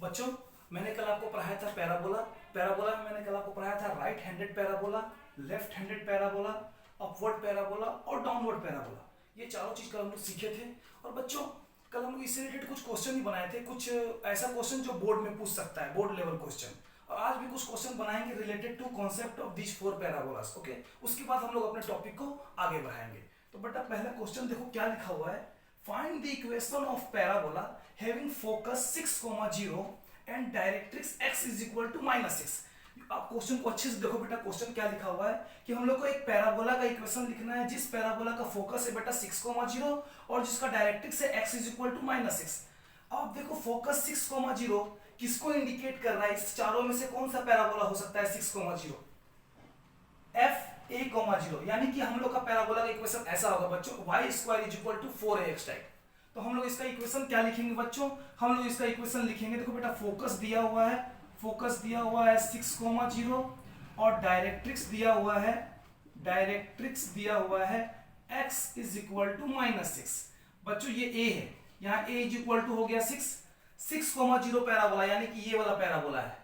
बच्चों, मैंने कल आपको पढ़ाया था पैराबोला। पैराबोला में मैंने कल आपको पढ़ाया था right handed parabola, left handed parabola, upward parabola और डाउनवर्ड पैराबोला। ये चारों चीज कल हम लोग सीखे थे। और बच्चों, कल हम लोग इससे रिलेटेड कुछ क्वेश्चन भी बनाए थे, कुछ ऐसा क्वेश्चन जो बोर्ड में पूछ सकता है, बोर्ड लेवल क्वेश्चन। और आज भी कुछ क्वेश्चन बनाएंगे related to concept of this four parabolas. Okay, उसके बाद हम लोग अपने टॉपिक को आगे बढ़ाएंगे। तो बेटा पहला क्वेश्चन देखो क्या लिखा हुआ है। Find the equation of parabola having focus 6,0 and directrix x is equal to -6। आप क्वेश्चन को अच्छे से देखो बेटा। क्वेश्चन क्या लिखा हुआ है कि हम लोग को एक पैराबोला का इक्वेशन लिखना है जिस पैराबोला का फोकस है बेटा 6,0 और जिसका डायरेक्ट्रिक्स है x इज इक्वल टू -6। अब देखो फोकस 6,0 किसको इंडिकेट कर रहा है? इस चारों में से कौन सा पैराबोला हो सकता है 6,0? fa,0, यानी कि हम लोग का पैराबोला का इक्वेशन ऐसा होगा बच्चों, y² is equal to 4ax type. तो हम लोग इसका इक्वेशन क्या लिखेंगे बच्चों? हम लोग इसका इक्वेशन लिखेंगे, देखो बेटा फोकस दिया हुआ है, फोकस दिया हुआ है 6,0 और डायरेक्ट्रिक्स दिया हुआ है, डायरेक्ट्रिक्स दिया हुआ है x इज इक्वल टू -6। बच्चों ये a है, यहाँ a इज इक्वल टू हो गया 6,0 पैराबोला, यानी कि ये वाला पैराबोला है।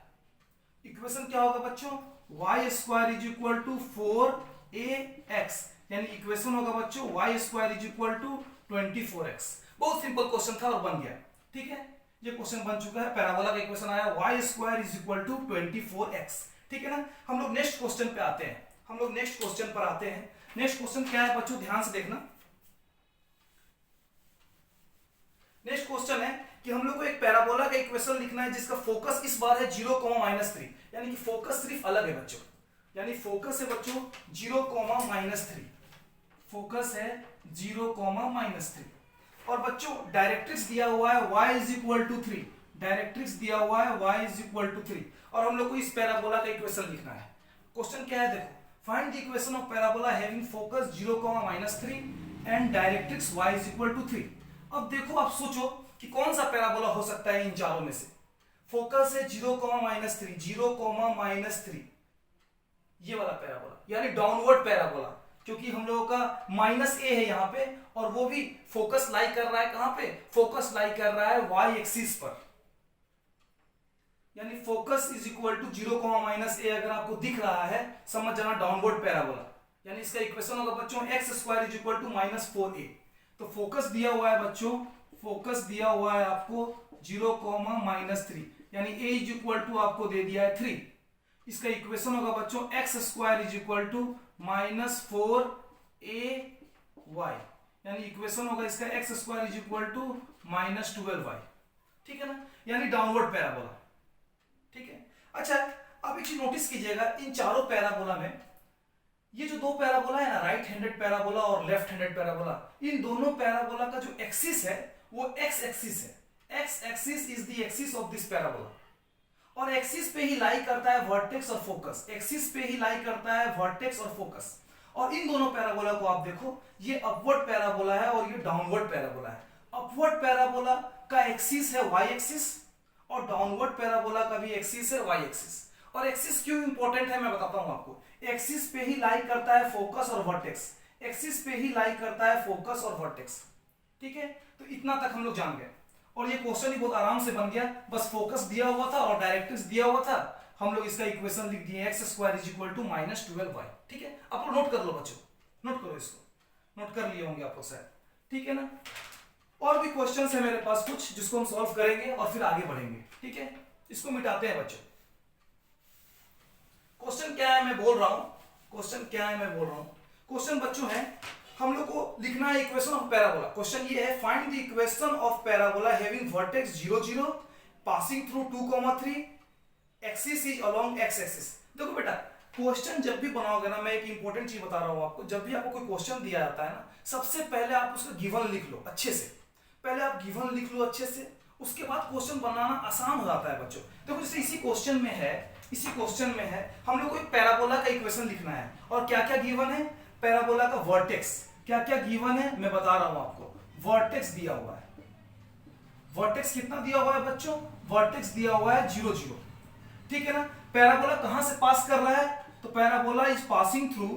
इक्वेशन क्या होगा बच्चों? y² is equal to 4ax, यानी इक्वेशन होगा बच्चों y² is equal to 24x। बहुत सिंपल क्वेश्चन था और बन गया। ठीक है, ये क्वेश्चन बन चुका है। पैराबोला का इक्वेशन आया y² is equal to 24x। ठीक है ना। हम लोग नेक्स्ट क्वेश्चन पे आते हैं, हम लोग नेक्स्ट क्वेश्चन पर आते हैं। नेक्स्ट क्वेश्चन क्या है बच्चों, ध्यान से देखना। नेक्स्ट क्वेश्चन है कि हम लोग को एक पैराबोला का इक्वेशन लिखना है जिसका फोकस इस बार है 0,-3, यानी कि फोकस सिर्फ अलग है बच्चों, यानी फोकस है बच्चों 0,-3, फोकस है 0,-3। और बच्चों डायरेक्ट्रिक्स दिया हुआ है y is equal to 3, directrix दिया हुआ है y इज इक्वल टू 3 और हम लोग को इस पैराबोला का इक्वेशन लिखना है। क्वेश्चन क्या है देखो, find the equation of parabola having focus 0,-3 and directrix y is equal to 3। अब देखो, आप सोचो कि कौन सा पैराबोला हो सकता है इन चारों में से। फोकस है 0,-3, 0,-3, ये वाला पैराबोला, यानी डाउनवर्ड पैराबोला, क्योंकि हम लोगों का -a है यहाँ पे और वो भी फोकस लाई कर रहा है कहां पे? फोकस लाई कर रहा है y एक्सिस पर, यानी focus is equal to 0,-a अगर आपको दिख रहा है समझ जाना डाउनवर्ड पैराबोला। यानी इसका इक्वेशन होगा बच्चों x² is equal to -4a। तो फोकस दिया हुआ है बच्चों, फोकस दिया हुआ है आपको 0,-3, यानी a इज इक्वल टू आपको दे दिया है 3। इसका इक्वेशन होगा बच्चों x² is equal to -4ay, यानी इक्वेशन होगा इसका x² is equal to -12y। ठीक है ना, यानी डाउनवर्ड पैराबोला। ठीक है। अच्छा, अब एक चीज नोटिस कीजिएगा, इन चारों पैराबोला में ये जो दो पैराबोला है ना, राइट हैंडेड पैराबोला और लेफ्ट हैंडेड पैराबोला, इन दोनों पैराबोला का जो एक्सिस है वो x एक्सिस है। x axis is the axis of this parabola और एक्सिस पे ही लाई करता है वर्टेक्स और फोकस, एक्सिस पे ही लाई करता है वर्टेक्स और फोकस। और इन दोनों पैराबोला को आप देखो, ये अपवर्ड पैराबोला है और ये डाउनवर्ड पैराबोला है। अपवर्ड पैराबोला का एक्सिस है y एक्सिस और डाउनवर्ड पैराबोला का भी एक्सिस है y एक्सिस। और एक्सिस क्यों इंपॉर्टेंट है मैं बताता हूं आपको। एक्सिस पे ही लाई करता है फोकस और वर्टेक्स, एक्सिस पे ही लाई करता है फोकस और वर्टेक्स। ठीक है, तो इतना तक हम लोग जान गए और ये क्वेश्चन ही बहुत आराम से बन गया। बस फोकस दिया हुआ था और डायरेक्ट्रिक्स दिया हुआ था, हम लोग इसका इक्वेशन लिख दिए x² is equal to -12y। ठीक है, आप लोग नोट कर लो बच्चों, नोट करो, इसको नोट कर लिए होंगे आप लोग शायद। ठीक है ना। और भी क्वेश्चंस है मेरे पास कुछ जिसको हम सॉल्व करेंगे और फिर आगे बढ़ेंगे। ठीक है, इसको मिटाते हैं बच्चों। क्वेश्चन क्या है मैं बोल रहा हूं, क्वेश्चन क्या है मैं बोल रहा हूं। क्वेश्चन बच्चों है, हम लोग को लिखना है इक्वेशन ऑफ पैराबोला। क्वेश्चन ये है, find the equation of parabola having vertex 0, 0 passing through 2,3 axis is along x axis. देखो बेटा, क्वेश्चन जब भी बनाओगे ना, मैं एक इंपॉर्टेंट चीज बता रहा हूं आपको, जब भी आपको कोई क्वेश्चन दिया जाता है ना, सबसे पहले आप उसका गिवन लिख लो अच्छे से। पहले आप गिवन लिख लो अच्छे से, उसके बाद क्वेश्चन बनाना आसान हो जाता है बच्चों। देखो जैसे इसी क्वेश्चन में है, इसी क्वेश्चन में है हम लोग को एक पैराबोला का इक्वेशन लिखना है और क्या क्या गिवन है? पैराबोला का वर्टेक्स क्या क्या गिवन है मैं बता रहा हूं आपको। वर्टेक्स दिया हुआ है, वर्टेक्स कितना दिया हुआ है बच्चों? वर्टेक्स दिया हुआ है 0, 0। ठीक है ना। पैराबोला कहां से पास कर रहा है? तो parabola is passing through,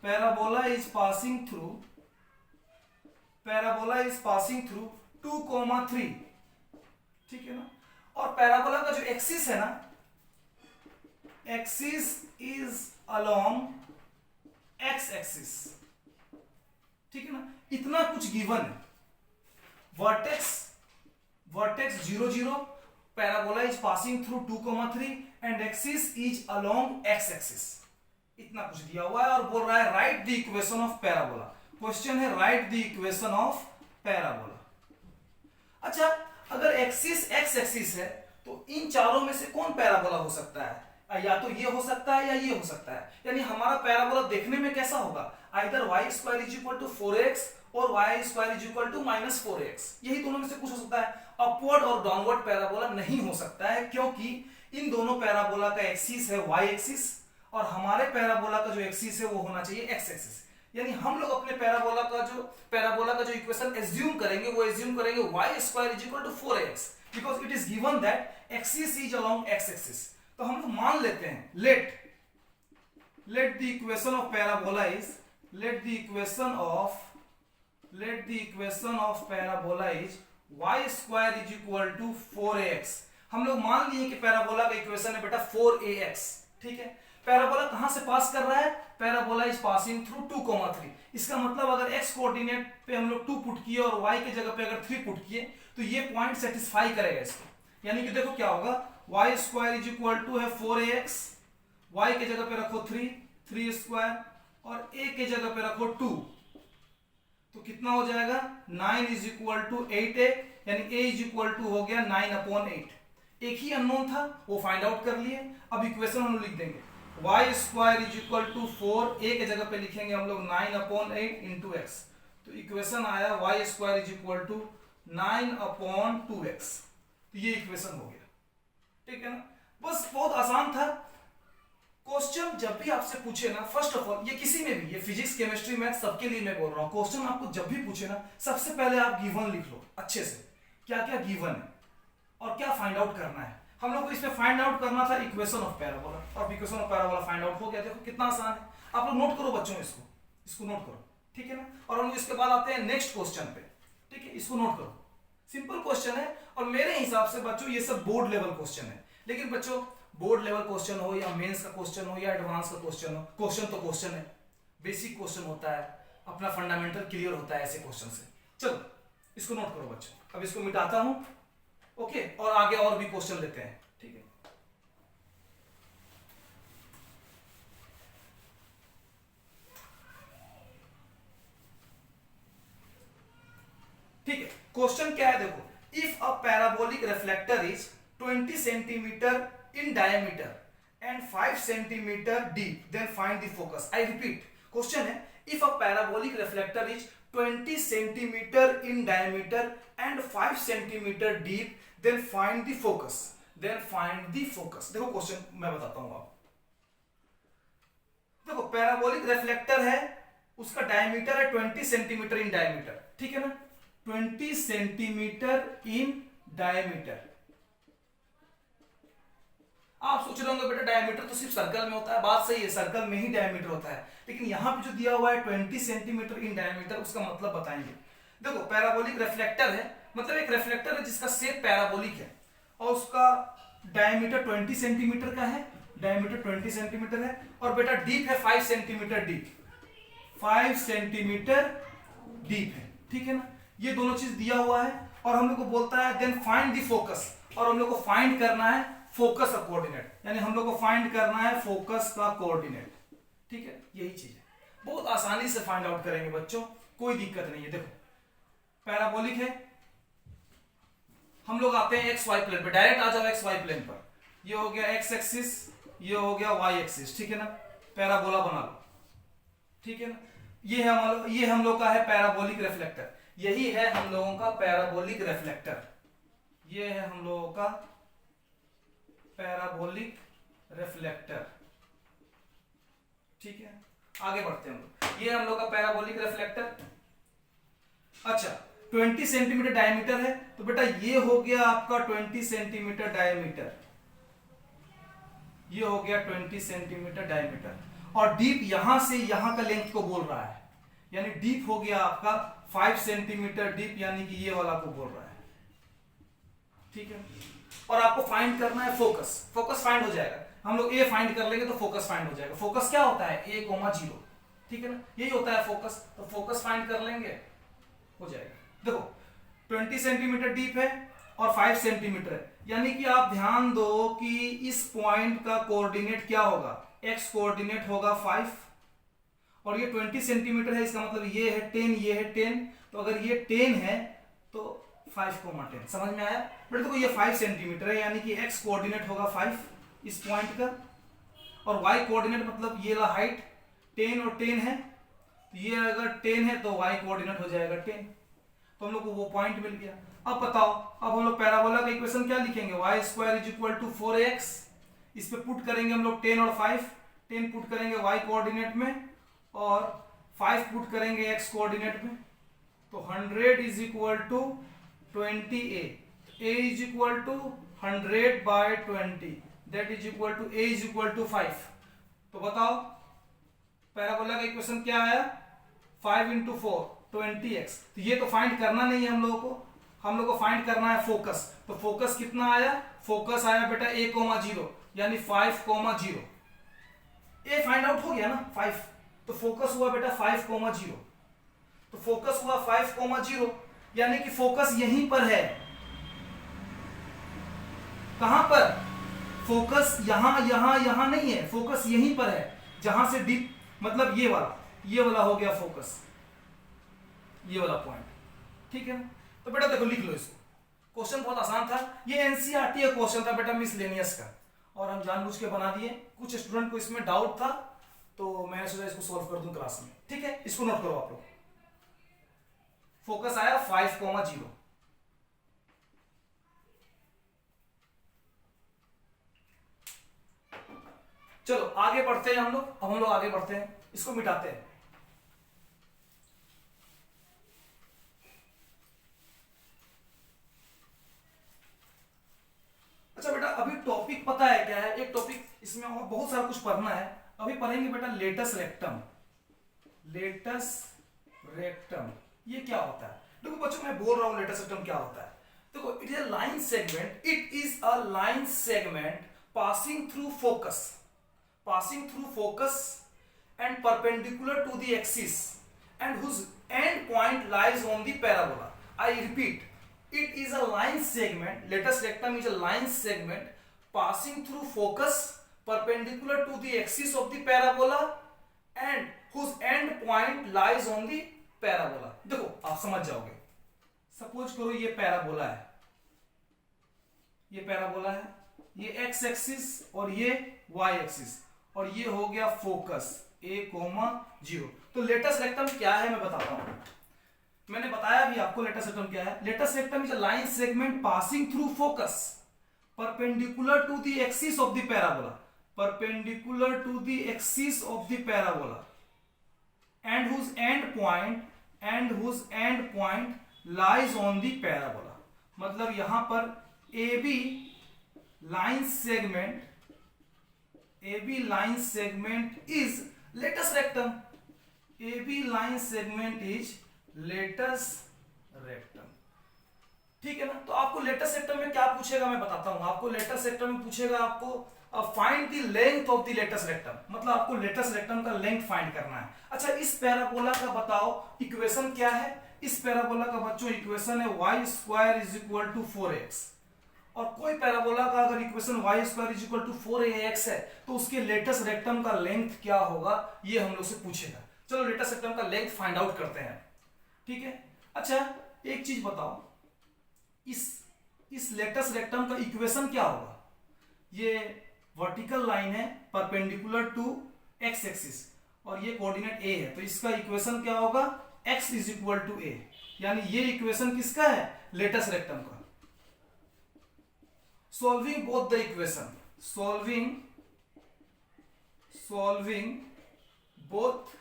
parabola is passing through, parabola is passing through 2,3। ठीक है ना। और पैराबोला का जो एक्सिस है ना, axis is along x axis, ठीक है ना, इतना कुछ गिवन है। Vertex 0 0, parabola is passing through 2,3 and axis is along x axis, इतना कुछ दिया हुआ है और बोल रहा है right the equation of parabola. Question है right the equation of parabola. अच्छा, अगर एक्सिस एक्स एक्सिस है तो इन चारों में से कौन पैराबोला हो सकता है? या तो ये हो सकता है या ये हो सकता है। यानी हमारा पैराबोला देखने में कैसा होगा? Either y square is equal to 4x और y square is equal to -4x, यही दोनों में से कुछ हो सकता है। अपवर्ड और डाउनवर्ड पैराबोला नहीं हो सकता है, क्योंकि इन दोनों पैराबोला का एक्सिस है y एक्सिस और हमारे पैराबोला का जो एक्सिस है वो होना चाहिए x एक्सिस। यानी हम लोग अपने पैराबोला का जो इक्वेशन एज्यूम करेंगे वो एज्यूम करेंगे y square is equal to 4x, because it is given that axis is along x axis. तो हम लोग मान लेते हैं let the equation of parabola is let the equation of parabola is y square is equal to 4ax। हम लोग मान लिए कि पैराबोला का इक्वेशन है बेटा 4ax, ठीक है। पैराबोला कहां से पास कर रहा है? Parabola is passing through 2,3। इसका मतलब अगर x कोऑर्डिनेट पे हम लोग 2 पुट किए और y की जगह पे अगर 3 पुट किए तो ये पॉइंट सेटिस्फाई करेगा इसको। यानी कि देखो क्या होगा, y square is equal to है 4ax, y की जगह पे रखो 3 स्क्वायर और a की जगह पे रखो 2, तो कितना हो जाएगा 9 इज इक्वल टू 8a, यानी a इज इक्वल टू हो गया 9/8। एक ही अननोन था वो फाइंड आउट कर लिए। अब इक्वेशन हम लोग लिख देंगे y square is equal to 4, a के जगह पे लिखेंगे हम लोग 9/8 इंटू x, तो इक्वेशन आया y square is equal to 9/2x। तो ये इक्वेशन हो गया, ठीक है ना। बस बहुत आसान था। क्वेश्चन जब भी आपसे पूछे ना, फर्स्ट ऑफ ऑल ये किसी में भी, ये फिजिक्स केमिस्ट्री मैथ सबके लिए मैं बोल रहा हूँ, क्वेश्चन आपको जब भी पूछे ना सबसे पहले आप गिवन लिख लो अच्छे से, क्या क्या गिवन है और क्या फाइंड आउट करना है। हम लोग को इसमें फाइंड आउट करना था इक्वेशन ऑफ पैराबोला, और equation of parabola find out हो गया। देखो कितना आसान है, आप लोग नोट करो बच्चों, इसको नोट करो, ठीक है ना। और हम इसके बाद आते हैं नेक्स्ट क्वेश्चन पे, ठीक है, इसको नोट करो। सिंपल क्वेश्चन है और मेरे हिसाब से बच्चों ये सब बोर्ड लेवल क्वेश्चन है, लेकिन बच्चों बोर्ड लेवल क्वेश्चन हो या मेंस का क्वेश्चन हो या एडवांस का क्वेश्चन हो, क्वेश्चन तो क्वेश्चन है, बेसिक क्वेश्चन होता है, अपना फंडामेंटल क्लियर होता है ऐसे क्वेश्चन से। चलो इसको नोट करो बच्चों, अब इसको मिटाता हूं, ओके, और आगे और भी क्वेश्चन लेते हैं, ठीक है। ठीक है, क्वेश्चन क्या है देखो, if a parabolic reflector is 20 centimetre in diameter and 5 centimeter deep, then find the focus। I repeat, question है, if a parabolic reflector is 20 centimeter in diameter and 5 centimeter deep, then find the focus। देखो question मैं बताता हूं आप, देखो parabolic reflector है, उसका diameter है 20 सेंटीमीटर इन डायमीटर, ठीक है ना, 20 सेंटीमीटर इन डायमीटर। आप सोच रहे होंगे बेटा डायमीटर तो सिर्फ सर्कल में होता है, बात सही है, सर्कल में ही डायमीटर होता है, लेकिन यहां पे जो दिया हुआ है 20 सेंटीमीटर इन डायमीटर, उसका मतलब बताएंगे। देखो पैराबोलिक रिफ्लेक्टर है, मतलब एक रिफ्लेक्टर है जिसका शेप पैराबोलिक है और उसका डायमीटर 20 सेंटीमीटर का है, डायमीटर 20 सेंटीमीटर है, और बेटा डीप है 5 सेंटीमीटर डीप, 5 सेंटीमीटर डीप है, ठीक है ना। ये दोनों चीज दिया हुआ है और हम लोग को बोलता है देन फाइंड द फोकस, और हम लोग को फाइंड करना है फोकस का कोऑर्डिनेट, यानी हम लोग को फाइंड करना है फोकस का कोऑर्डिनेट, ठीक है, यही चीज है। बहुत आसानी से फाइंड आउट करेंगे बच्चों, कोई दिक्कत नहीं है। देखो पैराबोलिक है, हम लोग आते हैं एक्स वाई प्लेन पे, डायरेक्ट आ जाओ एक्स वाई प्लेन पर, ये हो गया एक्स एक्सिस, ये हो गया वाई एक्सिस, ठीक है ना, पैराबोला बना लो, ठीक है ना। ये हम लोग का है पैराबोलिक रिफ्लेक्टर, यही है हम लोगों का पैराबोलिक रिफ्लेक्टर, ये है हम लोगों का पैराबोलिक रिफ्लेक्टर, ठीक है। आगे बढ़ते हैं हम लोग, ये हम लोग का पैराबोलिक रिफ्लेक्टर। अच्छा 20 सेंटीमीटर डायमीटर है, तो बेटा ये हो गया आपका 20 सेंटीमीटर डायमीटर, ये हो गया 20 सेंटीमीटर डायमीटर, और डीप यहां से यहां का लेंथ को बोल रहा है, यानी डीप हो गया आपका 5 सेंटीमीटर डीप, यानी कि ये वाला को बोल रहा है, ठीक है। और आपको फाइंड करना है फोकस। फोकस फाइंड हो जाएगा, हम लोग ए फाइंड कर लेंगे तो फोकस फाइंड हो जाएगा। फोकस क्या होता है, ए कोमा 0, ठीक है ना, यही होता है फोकस। तो फोकस फाइंड कर लेंगे, हो जाएगा। देखो 20 सेंटीमीटर डीप है और 5 सेंटीमीटर है, यानी कि आप ध्यान दो कि इस पॉइंट का कोऑर्डिनेट क्या होगा, एक्स कोऑर्डिनेट होगा 5 और ये 20 सेंटीमीटर है, इसका मतलब ये है 10, ये है 10, तो अगर ये 10 है तो 5,10 समझ में आया। बट देखो ये 5 सेंटीमीटर है, यानी कि एक्स कोऑर्डिनेट होगा 5 इस पॉइंट का, और वाई कोऑर्डिनेट मतलब ये ला हाइट 10 और 10 है, तो ये अगर 10 है तो वाई कोऑर्डिनेट हो जाएगा 10, तो हम लोग को वो पॉइंट मिल गया। अब बताओ, अब हम लोग पैराबोला का इक्वेशन क्या लिखेंगे, y square is equal to 4x, इस पे पुट करेंगे हम लोग 10 और 5, 10 पुट करेंगे वाई कोऑर्डिनेट में और 5 पुट करेंगे एक्स कोऑर्डिनेट में, तो 100 is equal to 20a, a is equal to 100 by 20, that is equal to a is equal to 5। तो बताओ पैराबोला का इक्वेशन क्या आया, 5 इंटू 4 20x। तो ये तो फाइंड करना नहीं है हम लोगों को, हम लोग को फाइंड करना है फोकस। तो फोकस कितना आया, फोकस आया बेटा a, 0 यानी 5, 0। ए फाइंड आउट हो गया ना 5, तो फोकस हुआ बेटा 5, 0। तो फोकस हुआ 5, 0, यानी कि फोकस यहीं पर है। कहां पर, फोकस यहां नहीं है, फोकस यहीं पर है, जहां से डीप मतलब ये वाला हो गया फोकस, ये वाला पॉइंट, ठीक है ना। तो बेटा देखो लिख लो इसको, क्वेश्चन बहुत आसान था, ये एनसीईआरटी का क्वेश्चन था बेटा मिसलेनियस का, और हम जानबूझ के बना दिए। कुछ स्टूडेंट को इसमें डाउट था तो मैंने सोचा इसको सॉल्व कर दूं क्लास में, ठीक है। इसको नोट करो आप लोग, फोकस आया 5, 0। चलो आगे बढ़ते हैं हम लोग, अब हम लोग आगे बढ़ते हैं, इसको मिटाते हैं। अच्छा बेटा अभी टॉपिक पता है क्या है, एक टॉपिक इसमें और बहुत सारा कुछ पढ़ना है। अभी पढ़ेंगे बेटा लेटस रेक्टम। लेटस रेक्टम ये क्या होता है, देखो बच्चों मैं बोल रहा हूं लेटस रेक्टम क्या होता है। देखो it is a line segment, it is a line segment passing through focus and perpendicular to the axis and whose end point lies on the parabola. I repeat, it is a line segment, latus rectum is a line segment passing through focus perpendicular to the axis of the parabola and whose end point lies on the parabola. देखो आप समझ जाओगे, suppose करो ये parabola है, ये parabola है, ये x एक्सिस और ये y एक्सिस, और ये हो गया फोकस a, 0। तो लेटस रेक्टम क्या है मैं बताता हूं, मैंने बताया भी आपको लेटस रेक्टम क्या है। Latus rectum is a line segment passing through focus perpendicular to the axis of the parabola, perpendicular to the axis of the parabola and whose end point lies on the parabola। मतलब यहां पर AB line segment is latus rectum, AB line segment is latus rectum, ठीक है ना। तो आपको latus rectum में क्या पूछेगा मैं बताता हूं आपको। लेटस रेक्टम में पूछेगा आपको find the length of the latus rectum, मतलब आपको लेटस रेक्टम का लेंथ फाइंड करना है। अच्छा इस पैराबोला का बताओ इक्वेशन क्या है। इस पैराबोला का बच्चों इक्वेशन है y square is equal to 4x, और कोई पैराबोला का अगर equation y square is equal to 4ax है तो उसके लेटस रेक्टम का लेंथ क्या होगा ये हम लोग से पूछेगा। चलो लेटस रेक्टम का लेंथ फाइंड आउट करते हैं, ठीक है। अच्छा एक चीज बताओ, इस लेटस रेक्टम का इक्वेशन क्या होगा। ये वर्टिकल लाइन है परपेंडिकुलर टू एक्स एक्सिस और ये कोऑर्डिनेट a है, तो इसका इक्वेशन क्या होगा x is equal to a, यानी ये इक्वेशन किसका है लेटस रेक्टम का। Solving both the equation, solving both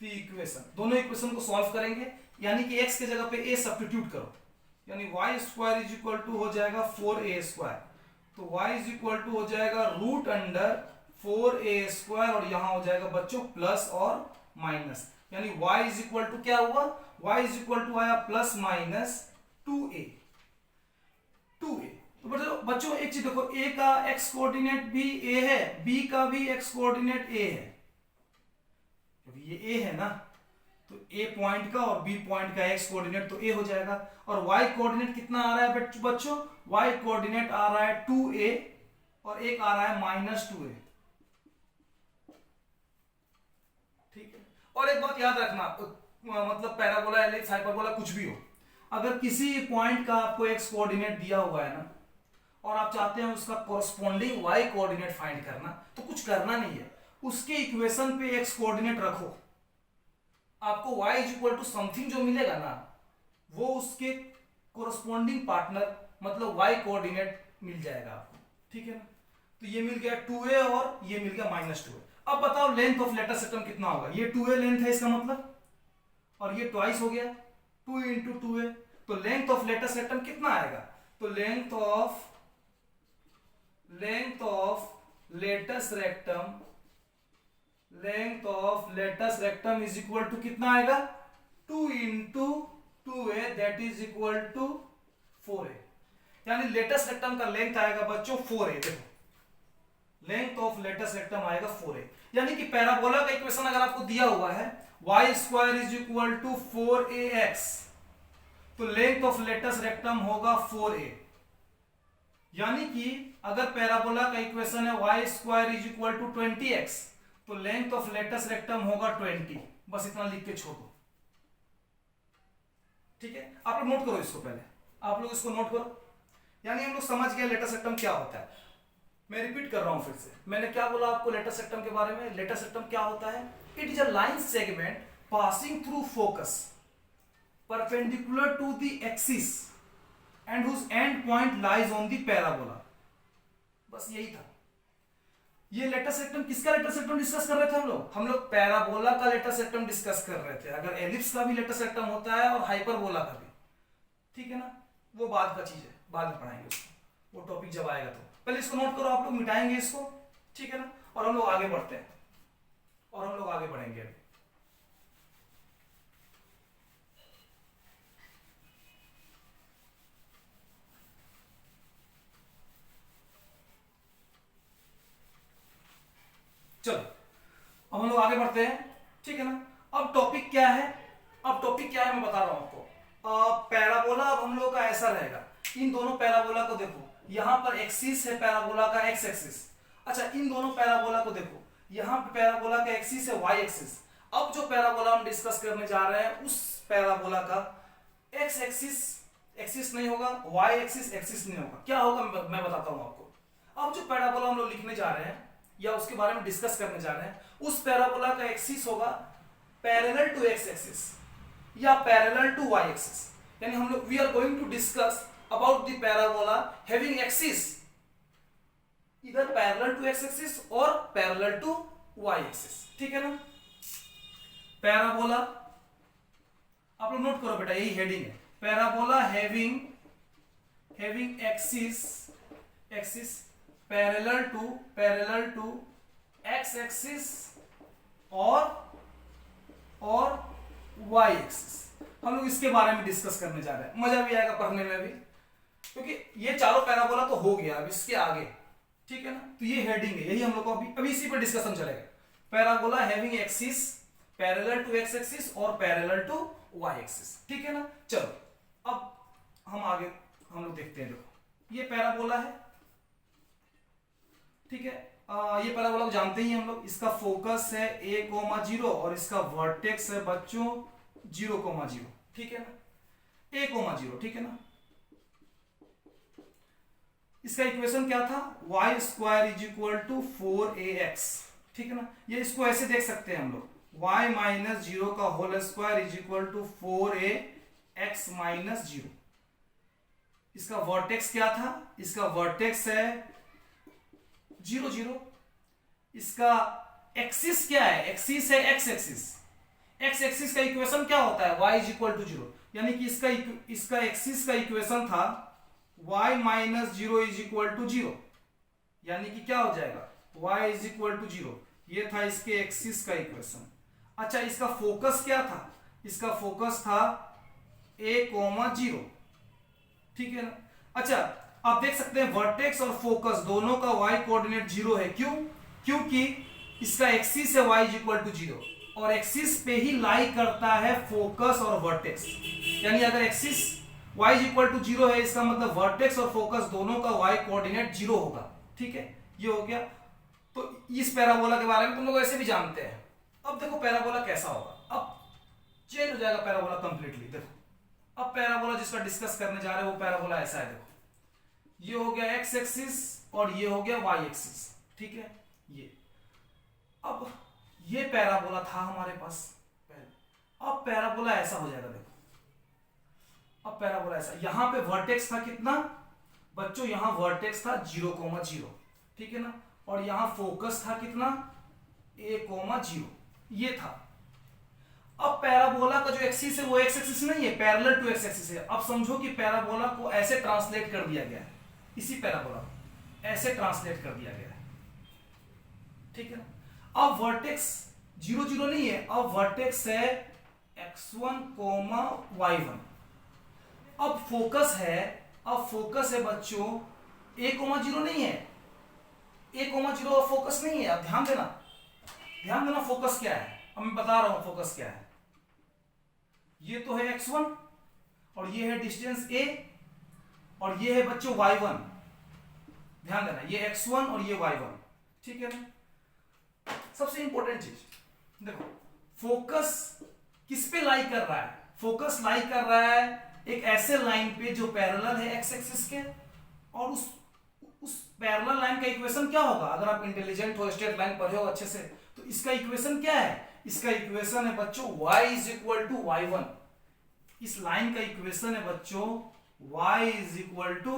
the equation, दोनों इक्वेशन को सॉल्व करेंगे, यानी कि x के जगह पे a सब्स्टिट्यूट करो, यानी y square is equal to हो जाएगा 4a स्क्वायर, तो y इज इक्वल टू हो जाएगा रूट अंडर 4a स्क्वायर, और यहां हो जाएगा बच्चों प्लस और माइनस, यानी y इज इक्वल टू क्या हुआ, y इज इक्वल टू आया प्लस माइनस 2a। तो बच्चों एक चीज देखो, ए का एक्स कोऑर्डिनेट भी ए है, बी का भी एक्स कोऑर्डिनेट ए है, क्योंकि ये ए है ना, तो ए पॉइंट का और बी पॉइंट का एक्स कोऑर्डिनेट तो ए हो जाएगा। और वाई कोऑर्डिनेट कितना आ रहा है बच्चों, वाई कोऑर्डिनेट आ रहा है 2a और एक आ रहा है -2a। ठीक है, और एक बात याद रखना, मतलब पैराबोला, एलिप्स, हाइपरबोला कुछ भी हो, अगर किसी पॉइंट का आपको एक्स कोऑर्डिनेट दिया हुआ है ना और आप चाहते हैं उसका कोरस्पॉन्डिंग वाई कोऑर्डिनेट फाइंड करना, तो कुछ करना नहीं है, उसके इक्वेशन पे एक्स कोऑर्डिनेट रखो, आपको y is equal to something जो मिलेगा ना, वो उसके कोरस्पॉन्डिंग पार्टनर मतलब y कोऑर्डिनेट मिल जाएगा आपको। ठीक है ना, तो ये मिल गया 2a और ये मिल गया -2a। अब बताओ लेंथ ऑफ लेटर सिस्टम कितना होगा, ये 2a लेंथ है इसका मतलब, और ये ट्वाइस हो गया 2 इंटू 2a, तो लेंथ ऑफ लेटर सिस्टम कितना आएगा, तो length of latus rectum is equal to कितना आएगा, 2 into 2a that is equal to 4a, यानी लेटस रेक्टम का लेंथ आएगा बच्चों 4a। देखो लेंथ ऑफ लेटस रेक्टम आएगा 4a, यानी कि पैराबोला का इक्वेशन अगर आपको दिया हुआ है y square is equal to 4ax, तो लेंथ ऑफ लेटस रेक्टम होगा 4a, यानी कि अगर पैराबोला का इक्वेशन है y square is equal to 20x, तो लेंथ ऑफ लेटस रेक्टम होगा 20। बस इतना लिख के छोड़ दो। ठीक है, आप लोग नोट करो इसको, पहले आप लोग इसको नोट करो, यानी हम लोग समझ गए लेटस रेक्टम क्या होता है। मैं रिपीट कर रहा हूं फिर से, मैंने क्या बोला आपको लेटस रेक्टम के बारे में। लेटस रेक्टम क्या होता है, it is a line segment passing through focus perpendicular to the axis and whose end point lies on the parabola. बस यही था। ये लेटस रेक्टम, किसका लेटस रेक्टम डिस्कस कर रहे थे हम लोग पैराबोला का लेटस रेक्टम डिस्कस कर रहे थे। अगर एलिप्स का भी लेटस रेक्टम होता है और हाइपरबोला का भी, ठीक है ना, वो बाद का चीज है, बाद में पढ़ाएंगे उसको, वो टॉपिक जब आएगा तो। पहले इसको नोट करो, आप लोग मिटाएंगे इसको, ठीक है ना, और हम लोग आगे बढ़ते हैं, और हम लोग आगे बढ़ेंगे अभी। चलो अब हम लोग आगे बढ़ते हैं, ठीक है ना। अब टॉपिक क्या है, मैं बता रहा हूं आपको। पैराबोला अब हम लोग का ऐसा रहेगा, इन दोनों पैराबोला को देखो, यहां पर एक्सिस है पैराबोला का एक्स एक्सिस। अच्छा, इन दोनों पैराबोला को देखो, यहां पे पैराबोला का एक्सिस है वाई एक्सिस। अब जो पैराबोला हम डिस्कस करने जा रहे हैं, उस पैराबोला का एक्स एक्सिस नहीं होगा, वाई एक्सिस नहीं होगा। क्या होगा मैं बताता हूं आपको। अब जो पैराबोला हम लोग लिखने जा रहे हैं या उसके बारे में डिस्कस करने जा रहे हैं, उस पैराबोला का एक्सिस होगा पैरेलल टू एक्स एक्सिस या पैरेलल टू वाई एक्सिस। यानी हम लोग we are going to discuss about the parabola having axis either parallel to x axis or parallel to y axis। ठीक है ना, पैराबोला आप लोग नोट करो बेटा, यही हेडिंग है, parabola having axis parallel to x axis और y axis। हम लोग इसके बारे में डिस्कस करने जा रहे हैं, मजा भी आएगा पढ़ने में भी, क्योंकि ये चारों पैराबोला तो हो गया, अब इसके आगे, ठीक है ना, तो ये हेडिंग है, यही हम लोग को अभी इसी पर डिस्कशन चलेगा। Parabola having axis parallel to x axis और पैरेलल टू वाई एक्सिस, ठीक है ना। चलो अब हम आगे हम लोग देखते हैं। देखो ये पैराबोला है, ठीक है, ये पैराबोला को जानते ही हम लोग, इसका फोकस है a,0 और इसका वर्टेक्स है बच्चों 0,0, ठीक है ना, a,0, ठीक है ना। इसका इक्वेशन क्या था, y square is equal to 4ax, ठीक है ना। ये इसको ऐसे देख सकते हैं हम लोग, y माइनस 0 का whole square is equal to 4ax minus 0। इसका वर्टेक्स क्या था, इसका वर्टेक्स है 0 0। इसका एक्सिस क्या है, एक्सिस है x एक्सिस। x एक्सिस का इक्वेशन क्या होता है, y इज इक्वल टू 0, यानी कि इसका एक्सिस का इक्वेशन था y minus 0 is equal to 0, यानी कि क्या हो जाएगा y इज इक्वल टू 0। ये था इसके एक्सिस का इक्वेशन। अच्छा, इसका फोकस क्या था, इसका फोकस था a,0, ठीक है ना। अच्छा, आप देख सकते हैं वर्टेक्स और फोकस दोनों का y कोऑर्डिनेट 0 है। क्यों? क्योंकि इसका एक्सिस है y इज इक्वल टू 0 और एक्सिस पे ही लाई करता है फोकस और वर्टेक्स। यानी अगर axis y is equal to 0 है इसका मतलब वर्टेक्स और फोकस दोनों का y कोऑर्डिनेट 0 होगा। ठीक है, ये हो गया। तो इस पैराबोला के बारे में तुम लोग ऐसे भी जानते हैं। अब देखो पैराबोला कैसा होगा, अब चेंज हो जाएगा पैराबोला कंप्लीटली। देखो अब पैराबोला जिसका डिस्कस करने जा रहे हैं वो पैराबोला ऐसा है। देखो ये हो गया एक्स एक्सिस और ये हो गया वाई एक्सिस। ठीक है, ये अब ये पैराबोला था हमारे पास पहले। अब पैराबोला ऐसा हो जाएगा। देखो अब पैराबोला ऐसा, यहां पे वर्टेक्स था कितना बच्चों, यहां वर्टेक्स था 0,0, ठीक है ना, और यहां फोकस था कितना a,0, ये था। अब पैराबोला का जो एक्सिस है वो एक्स एक्सिस नहीं है, पैरेलल टू एक्स एक्सिस है। अब समझो कि पैराबोला को ऐसे ट्रांसलेट कर दिया गया है, इसी पैराबोला को ऐसे ट्रांसलेट कर दिया गया है। ठीक है, अब वर्टेक्स 0,0 नहीं है, अब वर्टेक्स है x1, y1। अब फोकस है बच्चों a,0 नहीं है, a,0 और फोकस नहीं है। अब ध्यान देना फोकस क्या है। अब मैं बता रहा हूं फोकस क्या है। ये तो है x1 और ये है डिस्टेंस a और ये है बच्चों y1। ध्यान देना, ये x1 और ये y1। ठीक है ना। सबसे इंपॉर्टेंट चीज देखो, फोकस किस पे लाई कर रहा है? फोकस लाई कर रहा है एक ऐसे लाइन पे जो पैरेलल है एक्स एक्सिस के, और उस पैरेलल लाइन का इक्वेशन क्या होगा? अगर आप इंटेलिजेंट हो, स्ट्रेट लाइन पढ़े हो अच्छे से, तो इसका इक्वेशन क्या है? इसका इक्वेशन है बच्चों y is equal to y1। इस लाइन का इक्वेशन है बच्चों y is equal to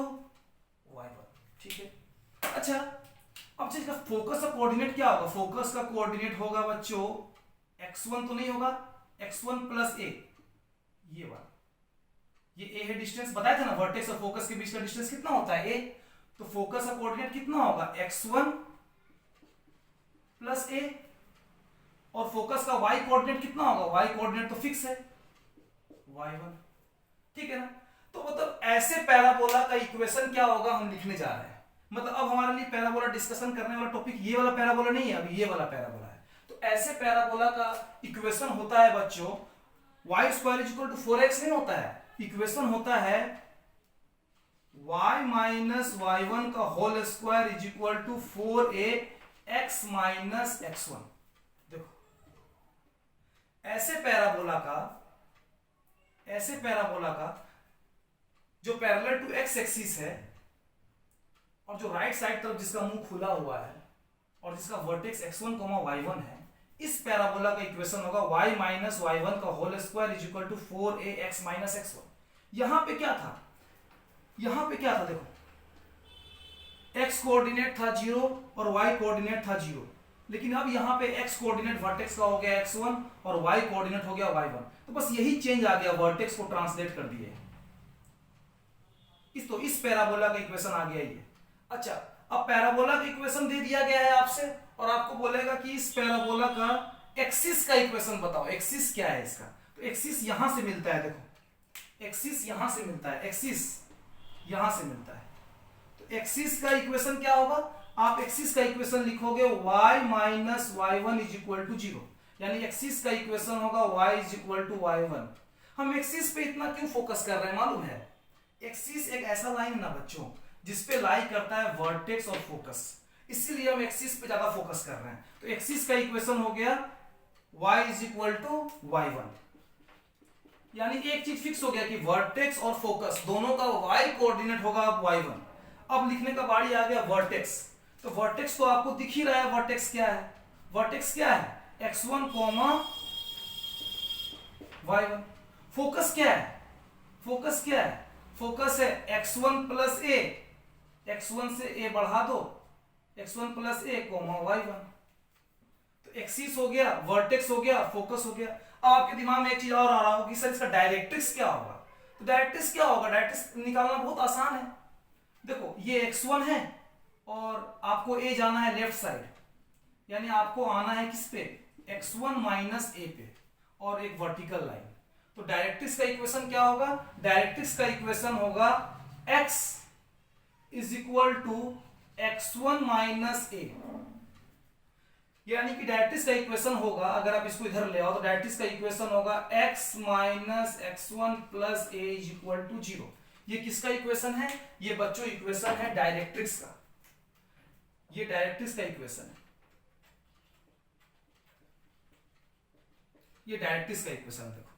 y1। ठीक है, अच्छा अब इसका फोकस का कोऑर्डिनेट क्या होगा? फोकस का कोऑर्डिनेट होगा बच्चों x1 तो नहीं होगा, x1 प्लस a, ये वाला, ये a है डिस्टेंस, बताया था ना वर्टेक्स और फोकस के बीच का डिस्टेंस कितना होता है a। तो फोकस का कोऑर्डिनेट कितना होगा? x1 प्लस a, और फोकस का y कोऑर्डिनेट कितना होगा? y कोऑर्डिनेट तो फिक्स है y1। ठीक है ना। तो मतलब ऐसे पैराबोला का इक्वेशन क्या होगा हम लिखने जा रहे हैं। मतलब अब हमारे लिए पैराबोला डिस्कशन करने वाला टॉपिक ये वाला पैराबोला नहीं है, अब ये वाला पैराबोला है। तो ऐसे पैराबोला का इक्वेशन होता है बच्चों y square is equal to 4x नहीं होता है, इक्वेशन होता है y माइनस y1 का whole square is equal to 4ax minus x1। देखो ऐसे पैराबोला का जो पैरेलल टू एक्स एक्सिस है और जो राइट साइड तरफ जिसका मुंह खुला हुआ है और जिसका वर्टेक्स x1, y1 है, इस पैराबोला का इक्वेशन होगा y माइनस y1 का whole square is equal to 4ax minus x1। यहां पे क्या था? देखो x कोऑर्डिनेट था 0 और y कोऑर्डिनेट था 0, लेकिन अब यहाँ पे x कोऑर्डिनेट वर्टेक्स का हो गया x1 और y कोऑर्डिनेट हो गया y1। तो बस यही चेंज आ गया, वर्टेक्स को ट्रांसलेट कर दिए। इस पैराबोला का इक्वेशन आ गया ये। अच्छा अब पैराबोला का इक्वेशन दे दिया गया है आपसे और आपको बोलेगा कि इस पैराबोला का एक्सिस का इक्वेशन बताओ, एक्सिस क्या है इसका? तो एक्सिस यहां से मिलता है। देखो एक्सिस यहां से मिलता है, एक्सिस यहां से मिलता है। तो एक्सिस का इक्वेशन क्या होगा? आप एक्सिस का इक्वेशन लिखोगे y minus y1 is equal to 0, यानी एक्सिस का इक्वेशन होगा y is equal to y1। हम एक्सिस पे इतना क्यों फोकस कर रहे हैं मालूम है? एक्सिस एक ऐसा लाइन है ना बच्चों जिसपे लाई करता है वर्टेक्स और फोकस, इसीलिए हम एक्सिस पे ज्यादा फोकस कर रहे हैं। तो एक्सिस का इक्वेशन हो गया y is equal to y1, यानी एक चीज फिक्स हो गया कि वर्टेक्स और फोकस दोनों का y कोऑर्डिनेट होगा अब y1। अब लिखने का बारी आ गया वर्टेक्स। तो वर्टेक्स तो आपको दिख ही रहा है, वर्टेक्स क्या है? वर्टेक्स क्या है? x1, y1। फोकस क्या है? फोकस है x1 प्लस a, x1 से a बढ़ा दो, x1 प्लस a, y1। तो एक्सिस हो गया, वर्टेक्स हो गया, फोकस हो गया। अब आपके दिमाग में एक चीज और आ रहा होगा कि सर इसका डायरेक्ट्रिक्स क्या होगा? तो डायरेक्ट्रिक्स क्या होगा? डायरेक्ट्रिक्स निकालना बहुत आसान है। देखो ये x1 है और आपको a जाना है लेफ्ट साइड, यानी आपको आना है किस पे? x1 माइनस a पे, और एक वर्टिकल लाइन। तो डायरेक्ट्रिक्स का इक्वेशन क्या होगा? डायरेक्ट्रिक्स का इक्वेशन होगा x is equal to x1 minus a, यानी कि डायरेक्ट्रिक्स का इक्वेशन होगा, अगर आप इसको इधर ले आओ तो डायरेक्ट्रिक्स का इक्वेशन होगा x minus x1 plus a is equal to 0। ये किसका इक्वेशन है? ये बच्चों इक्वेशन है डायरेक्ट्रिक्स का, ये डायरेक्ट्रिक्स का इक्वेशन है, ये डायरेक्ट्रिक्स का इक्वेशन देखो।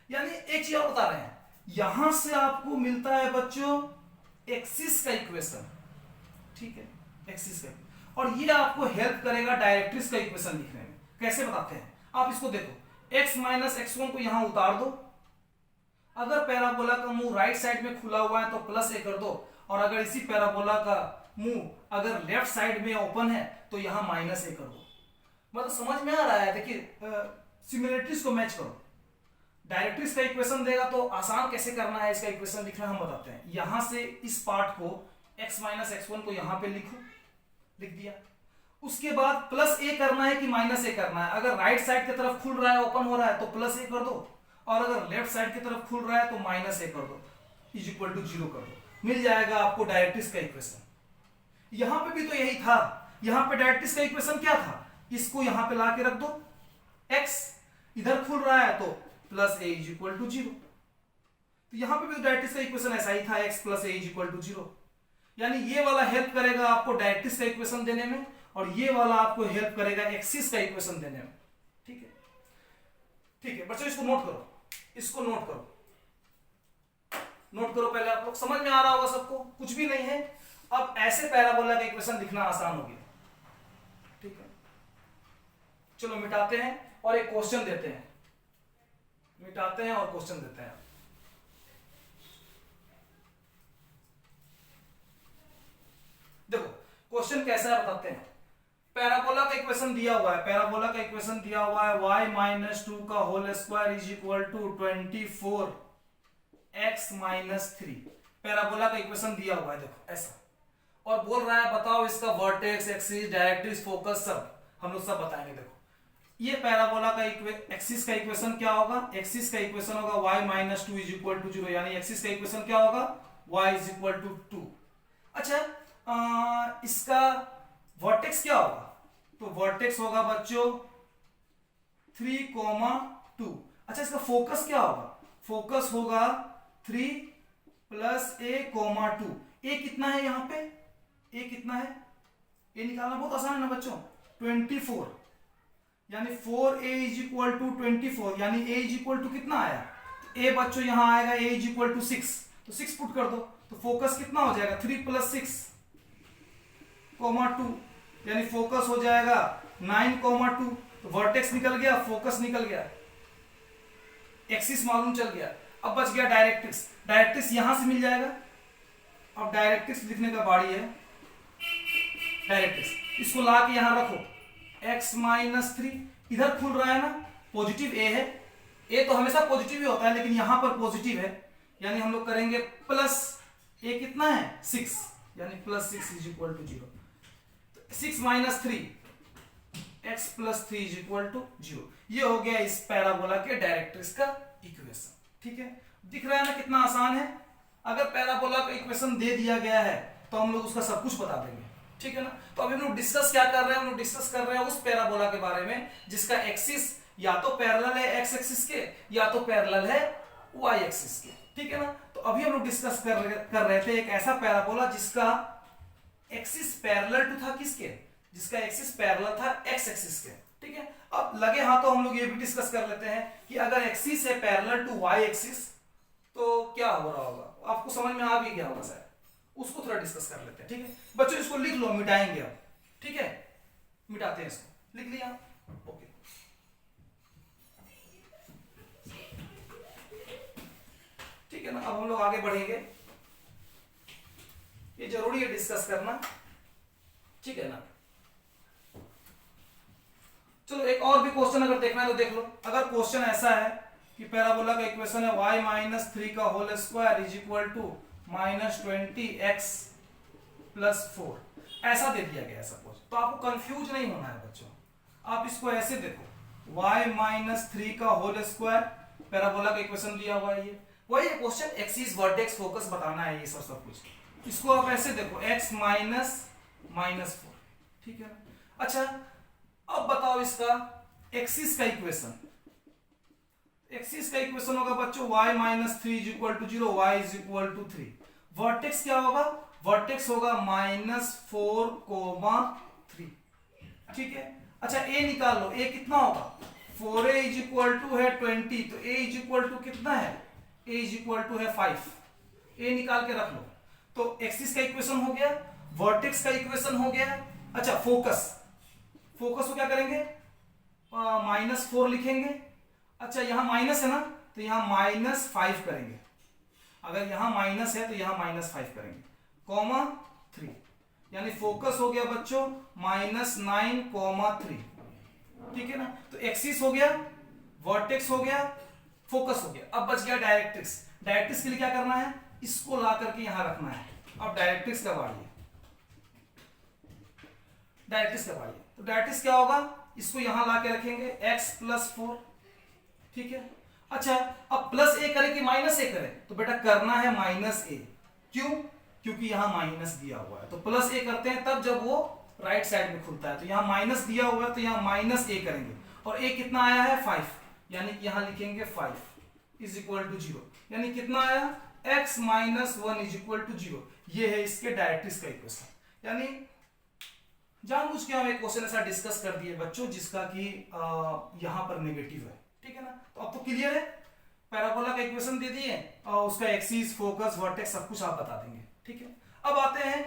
यानी एक चीज और बता रहे हैं, यहां से आपको मिलता है बच्चों एक्सिस का इक्वेशन, ठीक है, एक्सिस का, और ये आपको हेल्प करेगा डायरेक्ट्रिक्स का इक्वेशन लिखने में। कैसे बताते हैं, आप इसको देखो, x माइनस x1 को यहां उतार दो, अगर पैराबोला का मुंह राइट साइड में खुला हुआ है तो प्लस ए कर दो, और अगर इसी पैराबोला का मुंह अगर लेफ्ट साइड में ओपन है तो यहां माइनस ए कर दो। मतलब समझ में आ रहा है? देखिए सिमिलरिटीज को मैच करो। डायरेक्ट्रिक्स का इक्वेशन देगा तो आसान कैसे करना है इसका इक्वेशन लिखना हम बताते हैं। यहां से इस पार्ट को x माइनस x1 को यहां पे लिखो, लिख दिया। उसके बाद प्लस ए करना है कि माइनस ए करना है? अगर राइट साइड की तरफ खुल रहा है, ओपन हो रहा है, तो प्लस ए कर दो, और अगर लेफ्ट साइड की तरफ खुल रहा है तो माइनस ए कर दो, इज इक्वल टू 0 कर दो। मिल जाएगा आपको डायरेक्ट्रिक्स का इक्वेशन। यहां पे भी तो यही था, यहां पे डायरेक्ट्रिक्स का इक्वेशन क्या था? इसको यहां पे ला के रख दो, x इधर खुल रहा है तो plus a is equal to 0। तो यहां पे भी डायरेक्ट्रिक्स का इक्वेशन ऐसा ही था, x plus a is equal to 0। यानी ये वाला हेल्प करेगा आपको डायरेक्ट्रिक्स का इक्वेशन देने में, और ये वाला आपको हेल्प करेगा एक्सिस का इक्वेशन देने में। ठीक है, ठीक है बच्चों, इसको नोट करो, इसको नोट करो, नोट करो पहले। आप लोग समझ में आ रहा होगा सबको, कुछ भी नहीं है। अब ऐसे पैराबोला का इक्वेशन लिखना आसान हो गया। ठीक है, चलो मिटाते हैं और एक क्वेश्चन देते हैं, मिटाते हैं और क्वेश्चन देते हैं। देखो क्वेश्चन कैसा है बताते हैं। पैराबोला का इक्वेशन दिया हुआ है, पैराबोला का इक्वेशन दिया हुआ है y माइनस 2 का whole square is equal to 24x minus 3। Parabola का इक्वेशन दिया हुआ है देखो ऐसा, और बोल रहा है बताओ इसका वर्टेक्स, एक्सिस, डायरेक्ट्रिक्स, फोकस सब हम लोग सब बताएंगे। देखो ये पैराबोला का एक्सिस का इक्वेशन क्या होगा? एक्सिस का इक्वेशन होगा y minus 2 is equal to 0, यानी एक्सिस का इक्वेशन क्या होगा? y is equal to 2। अच्छा इसका वर्टेक्स क्या होगा? तो वर्टेक्स होगा बच्चों 3,2। अच्छा इसका फोकस क्या होगा? फोकस होगा 3 प्लस a, 2। a कितना है यहाँ पे? a कितना है? a निकालना बहुत आसान है ना बच्चों, 24, यानी 4a इज इक्वल टू 24, यानी a इज इक्वल टू कितना आया? a बच्चों यहां आएगा a इज इक्वल टू 6, तो 6 पुट कर दो, तो फोकस कितना हो जाएगा? 3 प्लस 6, 2, यानी फोकस हो जाएगा 9,2। तो वर्टेक्स निकल गया, फोकस निकल गया, एक्सिस मालूम चल गया। अब बच गया डायरेक्ट्रिक्स, डायरेक्ट्रिक्स यहां से मिल जाएगा। अब डायरेक्ट्रिक्स लिखने का बारी है, डायरेक्ट्रिक्स इसको ला के यहां रखो, x माइनस 3 इधर खुल रहा है ना, पॉजिटिव a है, a तो हमेशा पॉजिटिव ही होता है लेकिन यहां पर पॉजिटिव है, यानी हम लोग करेंगे प्लस a कितना है? 6, यानी plus 6 is equal to 0। 6 minus 3 x plus 3 is equal to 0। ये हो गया इस पैराबोला के डायरेक्ट्रिक्स का इक्वेशन। ठीक है, दिख रहा है ना कितना आसान है। अगर पैराबोला का इक्वेशन दे दिया गया है तो हम लोग उसका सब कुछ बता देंगे। ठीक है ना, तो अभी हम लोग डिस्कस क्या कर रहे हैं? हम लोग डिस्कस कर रहे हैं उस पैराबोला के बारे में जिसका एक्सिस या तो पैरेलल है x एक्सिस के या तो पैरेलल है y एक्सिस के। ठीक है ना, तो अभी हम लोग डिस्कस कर रहे थे एक ऐसा पैराबोला जिसका एक्सिस पैरेलल टू था किसके? जिसका एक्सिस पैरेलल था x एक्सिस के। ठीक है, अब लगे हाथों हम लोग ये भी डिस्कस कर लेते हैं कि अगर एक्सिस है पैरेलल टू y एक्सिस तो क्या हो रहा होगा। आपको समझ में आ भी गया होगा शायद, उसको थोड़ा डिस्कस कर लेते हैं। ठीक है बच्चों, इसको लिख लो, मिटाएंगे अब। ठीक है, मिटाते हैं इसको, लिख लिया? ओके, ठीक है ना, अब हम लोग आगे बढ़ेंगे, ये जरूरी है डिस्कस करना। ठीक है ना, चलो एक और भी क्वेश्चन अगर देखना है तो देख लो। अगर क्वेश्चन ऐसा है कि पैराबोला का इक्वेशन है y माइनस 3 का whole square is equal to minus 20x plus 4, ऐसा दे दिया गया सपोज, तो आपको कंफ्यूज नहीं होना है बच्चों। आप इसको ऐसे देखो, y माइनस 3 का होल स्क्वायर, पैराबोला का इक्वेशन दिया हुआ है, ये वही क्वेश्चन, एक्सिस, वर्टेक्स, फोकस बताना है, ये सब कुछ। इसको आप ऐसे देखो x माइनस -4, ठीक है ना। अच्छा अब बताओ इसका एक्सिस का इक्वेशन। एक्सिस का इक्वेशन होगा बच्चों y minus 3 is equal to 0, y is equal to 3। Vertex क्या होगा? वर्टेक्स होगा -4, 3, ठीक है। अच्छा a निकाल लो, a कितना होगा? 4a इज इक्वल टू है 20, तो a इज इक्वल टू कितना है? a इज इक्वल टू है 5। a निकाल के रख लो। तो एक्सिस का इक्वेशन हो गया, वर्टेक्स का इक्वेशन हो गया। अच्छा फोकस, फोकस को क्या करेंगे? -4 लिखेंगे। अच्छा यहां माइनस है ना, तो यहां -5 करेंगे। अगर यहां माइनस है तो यहां -5 करेंगे, कॉमा 3, यानी फोकस हो गया बच्चों -9, 3, ठीक है ना। तो एक्सिस हो गया, वर्टेक्स हो गया, फोकस हो गया। अब बच गया डायरेक्ट्रिक्स। डायरेक्ट्रिक्स के लिए क्या करना है? इसको ला करके यहां रखना है। अब डायरेक्ट्रिक्स का बाढ़िए, डायरेक्ट्रिक्स का बाढ़िए। तो डायरेक्ट्रिक्स क्या होगा? इसको यहां ला के रखेंगे x + 4, ठीक है। अच्छा अब +a करें कि -a करें? तो बेटा करना है -a। क्यों? क्योंकि यहां माइनस दिया हुआ है। तो +a करते हैं तब जब वो राइट साइड में खुलता है। तो यहां माइनस दिया हुआ है तो यहां -a करेंगे, और a कितना आया है? 5, यानी कि यहां लिखेंगे 5 इज इक्वल टू 0, यानी कितना आया? x minus 1 is equal to 0। ये है इसके डायरेक्ट्रिक्स का इक्वेशन। यानी जानबूझ के हम एक क्वेश्चन ऐसा डिस्कस कर दिए बच्चों जिसका कि यहां पर नेगेटिव है, ठीक है ना। तो अब तो क्लियर है, पैराबोला का इक्वेशन दे दिए और उसका एक्सिस, फोकस, वर्टेक्स सब कुछ आप बता देंगे, ठीक है। अब आते हैं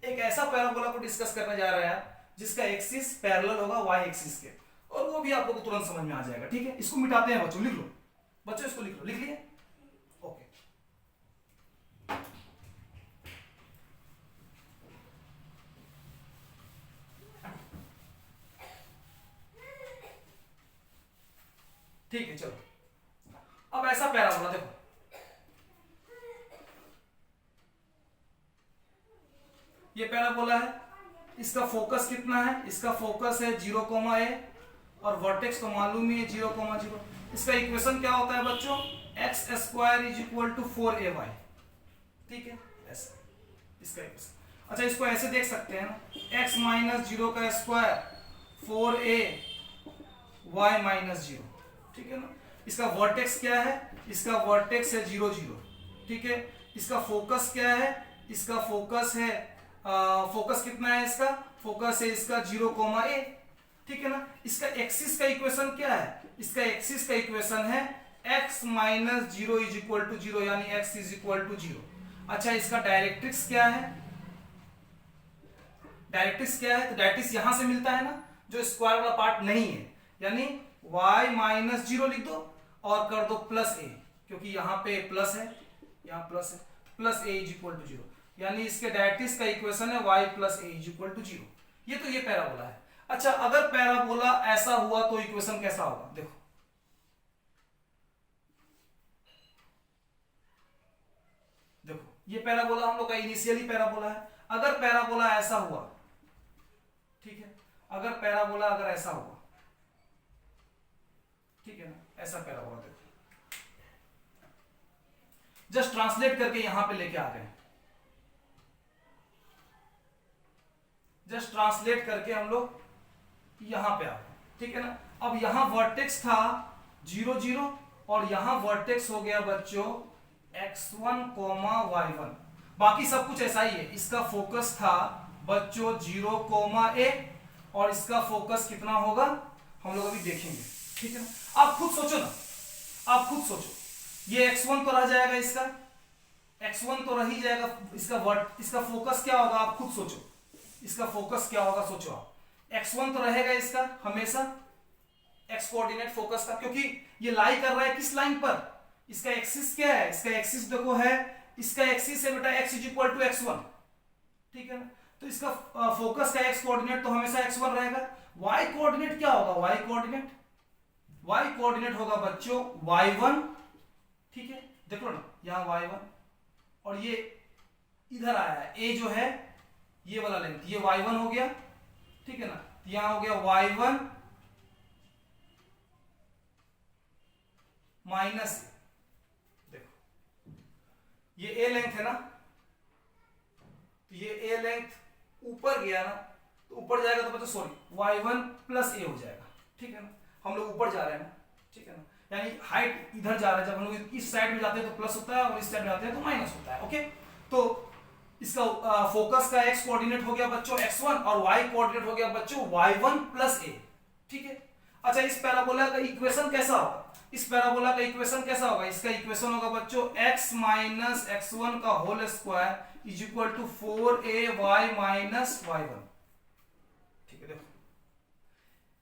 एक ऐसा पैराबोला को डिस्कस करने जा रहे हैं जिसका एक्सिस पैरेलल होगा वाई एक्सिस के, और वो भी आप लोगों को तुरंत समझ में आ जाएगा, ठीक है। इसको मिटाते हैं बच्चों, लिख लो बच्चों, इसको लिख लो, लिख लिए? ओके, ठीक है चलो। अब ऐसा पैराबोला देखो, ये पैराबोला है, इसका फोकस कितना है? इसका फोकस है 0, a, और वर्टेक्स तो मालूम ही है 0, 0। इसका इक्वेशन क्या होता है बच्चों? x² is equal to 4ay, ठीक है, ऐसा इसका इक्वेशन। अच्छा इसको ऐसे देख सकते हैं ना, x माइनस 0 का स्क्वायर 4a y माइनस 0, ठीक है ना। इसका वर्टेक्स क्या है? इसका वर्टेक्स है 0, 0, ठीक है। इसका फोकस क्या है? इसका फोकस है फोकस कितना है? इसका फोकस है इसका 0, a, ठीक है ना। इसका एक्सिस का इक्वेशन क्या है? इसका एक्सिस का इक्वेशन है x minus 0 is equal to 0, यानी x इज इक्वल टू 0। अच्छा इसका डायरेक्ट्रिक्स क्या है? डायरेक्ट्रिक्स क्या है? तो डायरेक्ट्रिक्स यहां से मिलता है ना, जो स्क्वायर वाला पार्ट नहीं है, यानी y माइनस 0 लिख दो और कर दो +a, क्योंकि यहां पे प्लस है, यहां प्लस है, +a इज इक्वल टू 0, यानी इसके डायरेक्ट्रिक्स का इक्वेशन है y + a is equal to 0। ये तो ये पैराबोला है। अच्छा अगर पैराबोला ऐसा हुआ तो इक्वेशन कैसा होगा? देखो देखो, ये पैराबोला हम लोग का इनिशियली पैराबोला है। अगर पैराबोला ऐसा हुआ, ठीक है, अगर पैराबोला अगर ऐसा हुआ, ठीक है ना, ऐसा पैराबोला देखो, जस्ट ट्रांसलेट करके यहां पे लेके आ गए, जस्ट ट्रांसलेट करके हम लोग यहां पे आ गए, ठीक है ना। अब यहां वर्टेक्स था 0, 0, और यहां वर्टेक्स हो गया बच्चों x1, y1, बाकी सब कुछ ऐसा ही है। इसका फोकस था बच्चों 0, a, और इसका फोकस कितना होगा हम लोग अभी देखेंगे, ठीक है ना। आप खुद सोचो ना, आप खुद सोचो, ये x1 तो रह जाएगा, इसका x1 तो रह ही जाएगा, इसका फोकस क्या होगा? आप खुद सोचो, इसका फोकस क्या होगा? सोचो आप, x1 तो रहेगा इसका हमेशा, x कोऑर्डिनेट फोकस का, क्योंकि ये लाई कर रहा है किस लाइन पर? इसका एक्सिस क्या है? इसका एक्सिस देखो है, इसका एक्सिस है बेटा x is equal to x1, ठीक है ना। तो इसका फोकस का x कोऑर्डिनेट तो हमेशा x1 रहेगा। y कोऑर्डिनेट क्या होगा? y कोऑर्डिनेट होगा बच्चों y1, ठीक है, देखो ना यहां y1, और ये इधर आया है a जो है ये वाला लेंथ, ये y1 हो गया, ठीक है ना। यहां हो गया y1 माइनस, देखो ये a लेंथ है ना, तो ये a लेंथ ऊपर गया ना, तो ऊपर जाएगा तो बच्चों सॉरी y1 प्लस a हो जाएगा, ठीक है ना। हम लोग ऊपर जा रहे हैं ना, ठीक है ना, यानी हाइट इधर जा रहा है, जब हम लोग इस साइड में जाते हैं तो प्लस होता है और इस साइड में जाते हैं तो माइनस होता है। ओके, तो इसका फोकस का x कोऑर्डिनेट हो गया बच्चों x1 और y कोऑर्डिनेट हो गया बच्चों y1 प्लस a, ठीक है। अच्छा, इस पैराबोला का इक्वेशन कैसा होगा? इस पैराबोला का इक्वेशन कैसा होगा? इसका इक्वेशन होगा बच्चों x माइनस x1 का whole square is equal to 4ay minus y1, ठीक है। देखो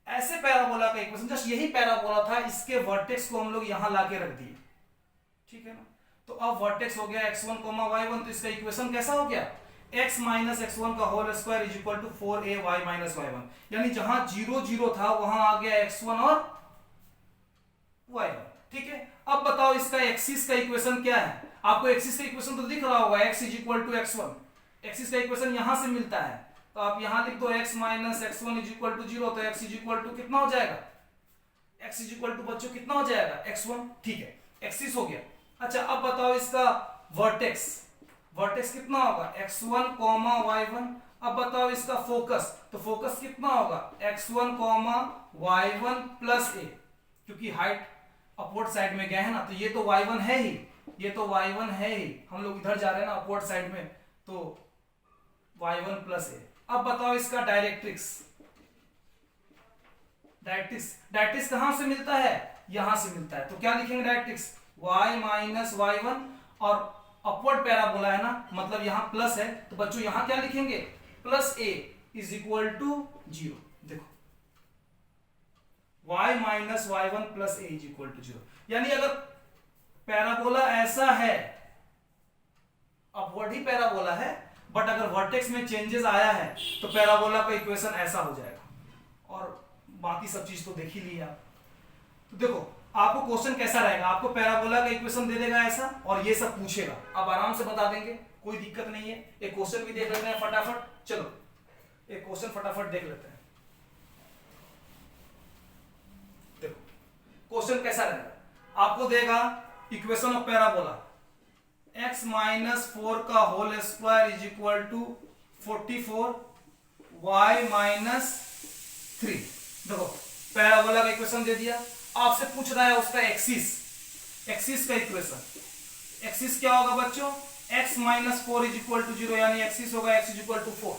ऐसे पैराबोला का इक्वेशन, जस्ट यही पैराबोला था, इसके वर्टेक्स को हम लोग यहां लाके रख दिए, ठीक है ना। तो अब वर्टेक्स हो गया x1, y1, तो इसका इक्वेशन कैसा हो गया? x माइनस x1 का whole square is equal to 4ay minus y1, यानी जहां 0 0 था वहां आ गया x1 और y1, ठीक है। अब बताओ इसका एक्सिस का इक्वेशन क्या है? आपको एक्सिस का इक्वेशन तो दिख रहा होगा, x is equal to x1, axis का इक्वेशन यहां से मिलता है, तो आप यहां लिख दो x minus x1 is equal to 0, तो x इज इक्वल टू कितना हो जाएगा? x इज इक्वल टू बच्चों कितना हो जाएगा? x1, ठीक है, एक्सिस हो गया। अच्छा, अब बताओ इसका वर्टेक्स, वर्टेक्स कितना होगा? x1, y1। अब बताओ इसका फोकस, तो फोकस कितना होगा? x1, y1 प्लस a, क्योंकि हाइट अपवर्ड साइड में गया है ना, तो ये तो y1 है ही, ये तो y1 है ही, हम लोग इधर जा रहे हैं ना अपवर्ड साइड में, तो y1 प्लस a। अब बताओ इसका डायरेक्ट्रिक्स, डायरेक्ट्रिक्स कहां से मिलता है? यहां से मिलता है, तो क्या लिखेंगे डायरेक्ट्रिक्स? y माइनस y1, और अपवर्ड पैराबोला है ना, मतलब यहां प्लस है, तो बच्चों यहां क्या लिखेंगे? Plus a is equal to 0। देखो y minus y1 plus a is equal to 0, यानी अगर पैराबोला ऐसा है, अपवर्ड ही पैराबोला है, बट अगर वर्टेक्स में चेंजेस आया है तो पैराबोला का इक्वेशन ऐसा हो जाएगा, और बाकी सब चीज तो देख ही लिया। तो देखो आपको क्वेश्चन कैसा रहेगा, आपको पैराबोला का इक्वेशन दे देगा ऐसा, और ये सब पूछेगा, आप आराम से बता देंगे, कोई दिक्कत नहीं है। एक क्वेश्चन भी देख लेते हैं फटाफट, चलो एक क्वेश्चन फटाफट देख लेते हैं। देखो क्वेश्चन कैसा रहेगा, आपको देगा equation of parabola x minus 4 का whole square is equal to 44 y minus 3। देखो पैराबोला का इक्वेशन दे दिया, आपसे पूछ रहा है उसका एक्सिस, एक्सिस का इक्वेशन, एक्सिस क्या होगा बच्चों? x minus 4 is equal to 0, यानी एक्सिस होगा x इज इक्वल टू 4।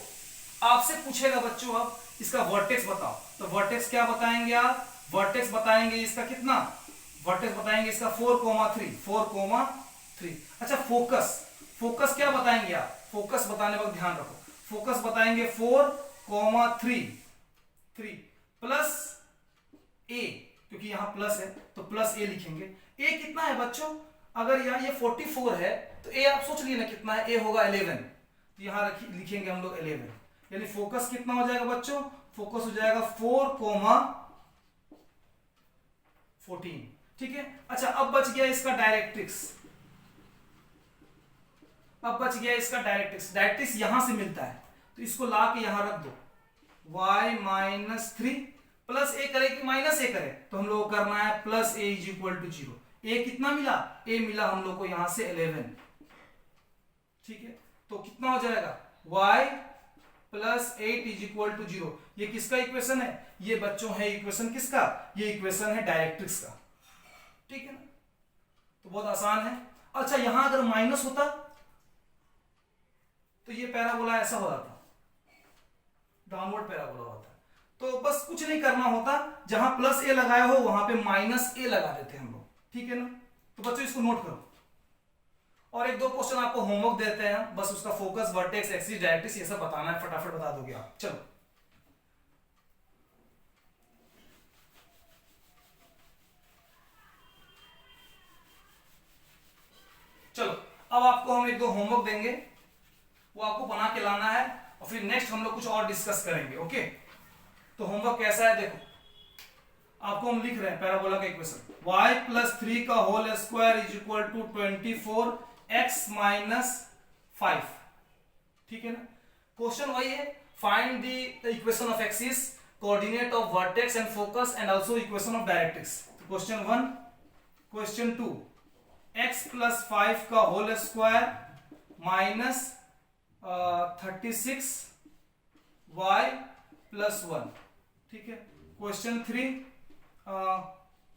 आपसे पूछेगा बच्चों अब इसका वर्टेक्स बताओ, तो वर्टेक्स क्या बताएंगे आप? वर्टेक्स बताएंगे इसका कितना? वर्टेक्स बताएंगे इसका 4,3। अच्छा, फोकस, फोकस क्या बताएंगे आप? फोकस बताने वक्त ध्यान रखो, फोकस बताएंगे 4,3 प्लस a, क्योंकि यहां प्लस है तो प्लस a लिखेंगे। a कितना है बच्चों? अगर यार ये 44 है तो a आप सोच लिए ना कितना है, a होगा 11, तो यहां लिखेंगे हम लोग 11, यानी फोकस कितना हो जाएगा बच्चों? फोकस हो जाएगा 4,14, ठीक है। अच्छा, अब बच गया इसका डायरेक्ट्रिक्स, अब बच गया इसका डायरेक्ट्रिक्स, डायरेक्ट्रिक्स यहां से मिलता है, तो इसको ला के यहां रख दो, y माइनस 3 प्लस a करे कि माइनस a करे, तो हम लोग को करना है plus a is equal to 0। a कितना मिला? a मिला हम लोग को यहां से 11, ठीक है। तो कितना हो जाएगा? y plus 8 is equal to 0। ये किसका इक्वेशन है? ये बच्चों है इक्वेशन किसका? ये इक्वेशन है डायरेक्ट्रिक्स का, ठीक है ना। तो बहुत आसान है। अच्छा, यहां अगर माइनस होता तो ये पैराबोला ऐसा हो जाता, डाउनवर्ड पैराबोला होता। तो बस कुछ नहीं करना होता, जहां प्लस ए लगाया हो वहां पे माइनस ए लगा देते हम लोग, ठीक है ना। तो बच्चों इसको नोट करो, और एक दो क्वेश्चन आपको होमवर्क देते हैं, बस उसका फोकस, वर्टेक्स, एक्सिस, डायरेक्ट्रिक्स ये सब बताना है, फटाफट बता दोगे आप। चलो चलो अब आपको हम एक दो होमवर्क देंगे, वो आपको बना के लाना है, और फिर नेक्स्ट हम लोग कुछ और डिस्कस करेंगे। ओके, तो होमवर्क कैसा है देखो, आपको हम लिख रहे हैं पैराबोला का इक्वेशन, y प्लस 3 का whole square is equal to 24x minus 5, ठीक है ना। क्वेश्चन वही है, find the equation of axis, coordinate of vertex and focus, and also equation of directrix. Question 1, question 2, x plus 5 का whole square minus 36y plus 1, ठीक है। Question 3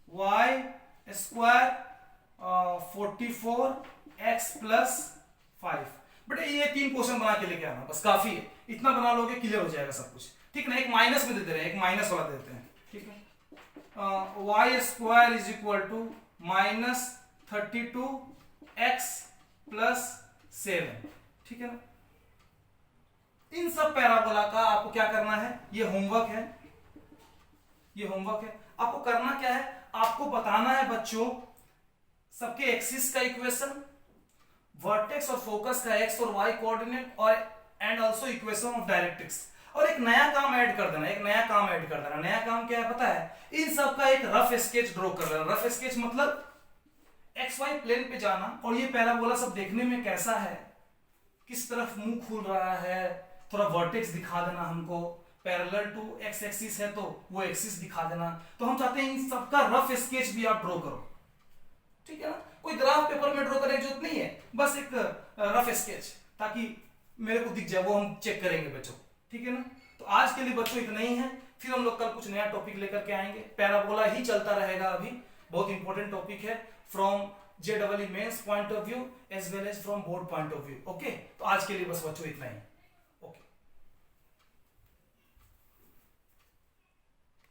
y square 44x plus 5। बेटा ये 3 क्वेश्चन बना के लेके आना, बस काफी है, इतना बना लोगे क्लियर हो जाएगा सब कुछ, ठीक ना। एक माइनस में दे दे रहे हैं, एक माइनस वाला देते हैं, ठीक है। y square is equal to minus 32x plus 7, ठीक है ना। इन सब पैराबोला का आपको क्या करना है, ये होमवर्क है, ये होमवर्क है। आपको करना क्या है, आपको बताना है बच्चों सबके एक्सिस का इक्वेशन, वर्टेक्स और फोकस का एक्स और वाई कोऑर्डिनेट, और and also equation of directrix. और एक नया काम ऐड कर देना, एक नया काम ऐड कर देना। नया काम क्या है पता है, इन सब का एक रफ स्केच ड्रॉ कर लेना। रफ स्केच मतलब एक्स वाई प्लेन पे जाना और ये पैराबोला सब देखने में कैसा है, किस तरफ मुंह खुल रहा है, थोड़ा वर्टेक्स दिखा देना हमको, पैरेलल टू एक्स एक्सिस है तो वो एक्सिस दिखा देना। तो हम चाहते हैं इन सब का रफ स्केच भी आप ड्रॉ करो, ठीक है ना। कोई ग्राफ पेपर में ड्रॉ करने की जरूरत नहीं है, बस एक रफ स्केच, ताकि मेरे को दिख जाए, वो हम चेक करेंगे बच्चों, ठीक है ना। तो आज के लिए बच्चों इतना ही है, फिर हम लोग कल कुछ नया टॉपिक लेकर के आएंगे। पैराबोला ही चलता रहेगा अभी, बहुत इंपॉर्टेंट टॉपिक है from JEE mains point of view as well as from board point of view. Okay, तो आज के लिए बस बच्चों इतना ही।